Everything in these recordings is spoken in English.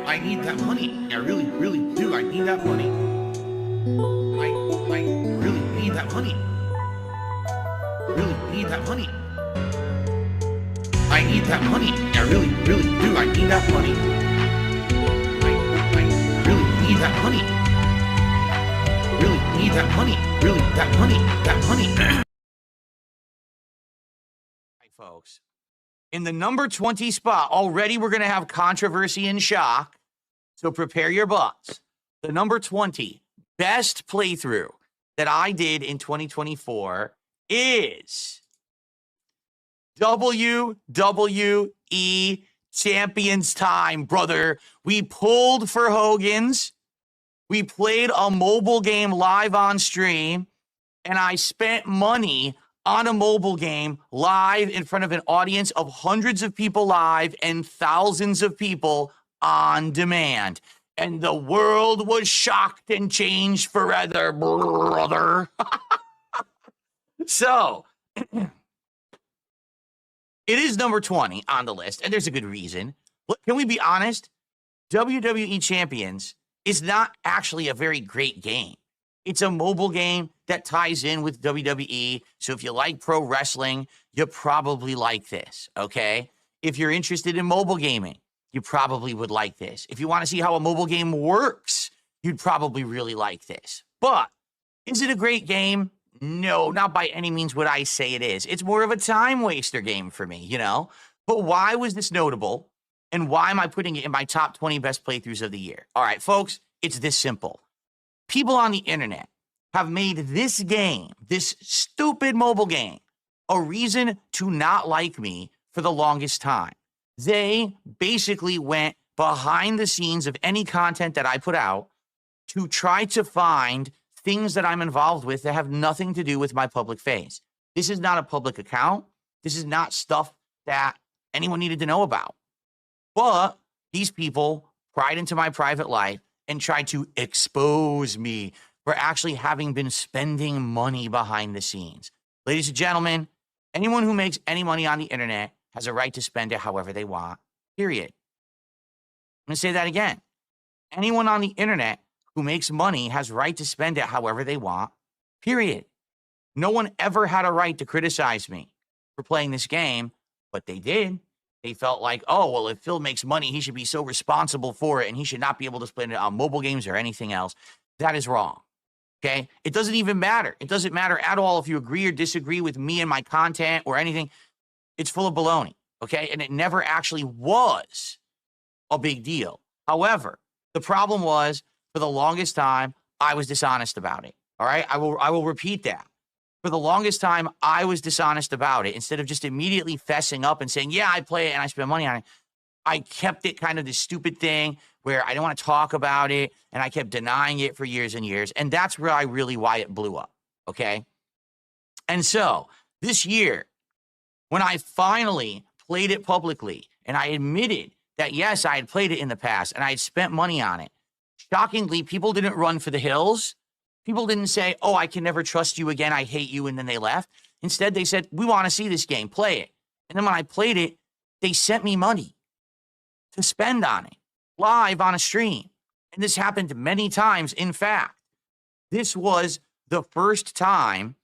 I need that money. I really, really do. I need that money. I really need that money. Really need that money. I need that money. I really, really do. I need that money. I really need that money. Really need that money. Really, that money. That money. Hi, folks. In the number 20 spot, already we're going to have controversy and shock, so prepare your butts. The number 20 best playthrough that I did in 2024 is WWE Champions time, brother. We pulled for Hogan's. We played a mobile game live on stream, and I spent money on a mobile game live in front of an audience of hundreds of people live and thousands of people on demand. And the world was shocked and changed forever, brother. So, it is number 20 on the list, and there's a good reason. But can we be honest? WWE Champions is not actually a very great game. It's a mobile game that ties in with WWE. So if you like pro wrestling, you probably like this, okay? If you're interested in mobile gaming, you probably would like this. If you want to see how a mobile game works, you'd probably really like this. But is it a great game? No, not by any means would I say it is. It's more of a time waster game for me, you know? But why was this notable? And why am I putting it in my top 20 best playthroughs of the year? All right, folks, it's this simple. People on the internet have made this game, this stupid mobile game, a reason to not like me for the longest time. They basically went behind the scenes of any content that I put out to try to find things that I'm involved with that have nothing to do with my public face. This is not a public account. This is not stuff that anyone needed to know about. But these people pried into my private life and tried to expose me for actually having been spending money behind the scenes. Ladies and gentlemen, anyone who makes any money on the internet has a right to spend it however they want, period. I'm going to say that again. Anyone on the internet who makes money has right to spend it however they want, period. No one ever had a right to criticize me for playing this game, but they did. They felt like, oh, well, if Phil makes money, he should be so responsible for it, and he should not be able to spend it on mobile games or anything else. That is wrong, okay? It doesn't even matter. It doesn't matter at all if you agree or disagree with me and my content or anything. It's full of baloney, okay? And it never actually was a big deal. However, the problem was, for the longest time, I was dishonest about it, all right? I will repeat that. For the longest time, I was dishonest about it. Instead of just immediately fessing up and saying, yeah, I play it and I spend money on it, I kept it kind of this stupid thing where I didn't want to talk about it, and I kept denying it for years and years. And that's why it blew up, okay? And so this year, when I finally played it publicly and I admitted that, yes, I had played it in the past and I had spent money on it, shockingly, people didn't run for the hills. People didn't say, oh, I can never trust you again, I hate you, and then they left. Instead, they said, we want to see this game, play it. And then when I played it, they sent me money to spend on it, live on a stream. And this happened many times. In fact, this was the first time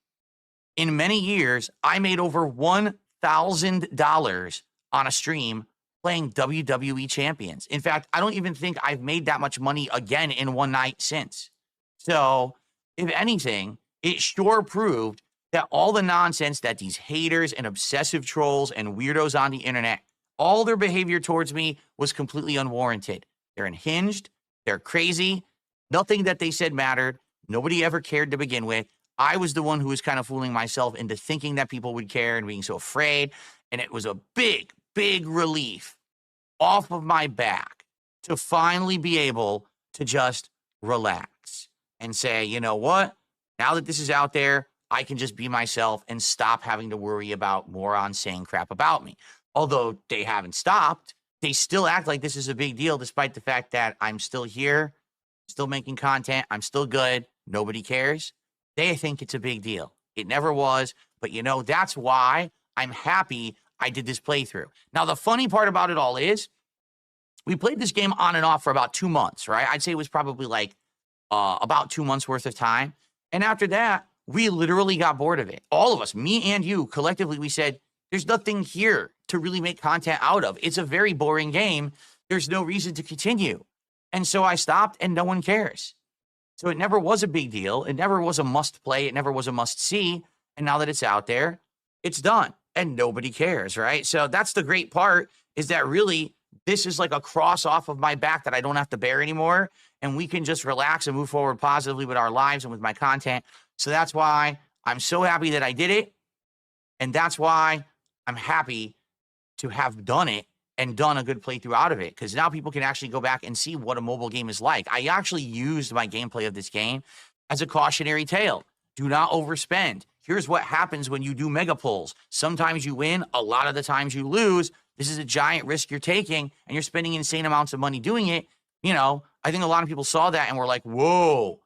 in many years I made over $1,000 on a stream playing WWE Champions. In fact, I don't even think I've made that much money again in one night since. So, if anything, it sure proved that all the nonsense that these haters and obsessive trolls and weirdos on the internet, all their behavior towards me was completely unwarranted. They're unhinged. They're crazy. Nothing that they said mattered. Nobody ever cared to begin with. I was the one who was kind of fooling myself into thinking that people would care and being so afraid. And it was a big, big relief off of my back to finally be able to just relax and say, you know what? Now that this is out there, I can just be myself and stop having to worry about morons saying crap about me. Although they haven't stopped, they still act like this is a big deal, despite the fact that I'm still here, still making content, I'm still good, nobody cares. They think it's a big deal. It never was, but you know, that's why I'm happy I did this playthrough. Now, the funny part about it all is, We played this game on and off for about 2 months, right? I'd say it was probably like about 2 months worth of time. And after that, we literally got bored of it. All of us, me and you, collectively, we said, there's nothing here to really make content out of. It's a very boring game. There's no reason to continue. And so I stopped, and no one cares. So it never was a big deal. It never was a must play. It never was a must see. And now that it's out there, it's done. And nobody cares, right? So that's the great part, is that really this is like a cross off of my back that I don't have to bear anymore. And we can just relax and move forward positively with our lives and with my content. So that's why I'm so happy that I did it. And that's why I'm happy to have done it and done a good playthrough out of it, because now people can actually go back and see what a mobile game is like. I actually used my gameplay of this game as a cautionary tale. Do not overspend. Here's what happens when you do mega pulls. Sometimes you win, a lot of the times you lose. This is a giant risk you're taking, and you're spending insane amounts of money doing it. You know, I think a lot of people saw that and were like, whoa,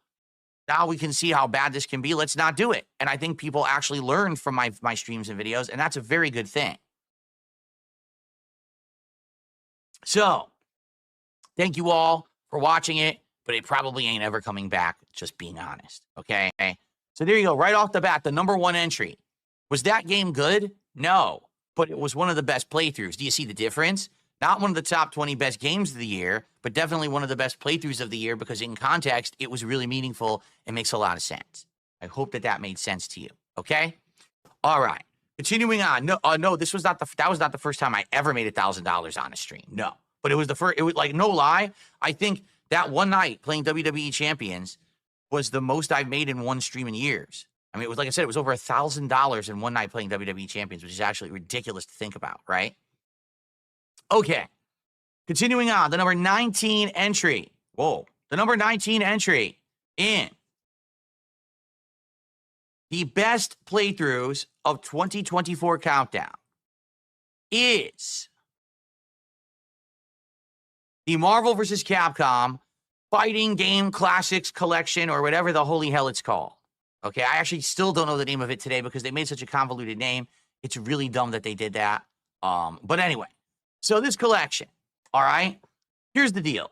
now we can see how bad this can be. Let's not do it. And I think people actually learned from my streams and videos, and that's a very good thing. So, thank you all for watching it, but it probably ain't ever coming back, just being honest, okay? So there you go, right off the bat, the #1 entry. Was that game good? No, but it was one of the best playthroughs. Do you see the difference? Not one of the top 20 best games of the year, but definitely one of the best playthroughs of the year, because in context, it was really meaningful and makes a lot of sense. I hope that made sense to you, okay? All right. Continuing on, no, this was not that was not the first time I ever made $1,000 on a stream. No, but it was the first. It was like, no lie, I think that one night playing WWE Champions was the most I've made in one stream in years. I mean, it was, like I said, it was over $1,000 in one night playing WWE Champions, which is actually ridiculous to think about, right? Okay, continuing on, the number 19 entry. Whoa, the number 19 entry in the best playthroughs of 2024 countdown is the Marvel vs. Capcom Fighting Game Classics Collection, or whatever the holy hell it's called. Okay, I actually still don't know the name of it today because they made such a convoluted name. It's really dumb that they did that. But anyway, so this collection, all right, here's the deal.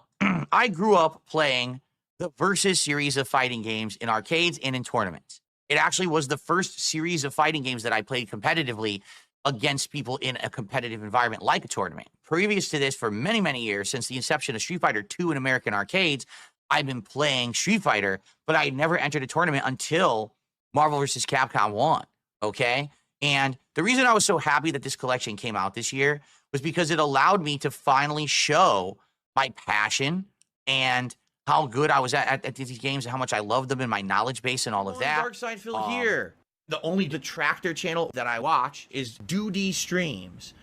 I grew up playing the Versus series of fighting games in arcades and in tournaments. It actually was the first series of fighting games that I played competitively against people in a competitive environment like a tournament. Previous to this, for many, many years, since the inception of Street Fighter II in American arcades, I've been playing Street Fighter, but I never entered a tournament until Marvel vs. Capcom 1, okay? And the reason I was so happy that this collection came out this year was because it allowed me to finally show my passion and how good I was at these games and how much I loved them and my knowledge base and all of that. Dark Phil here. The only detractor channel that I watch is Duty Streams.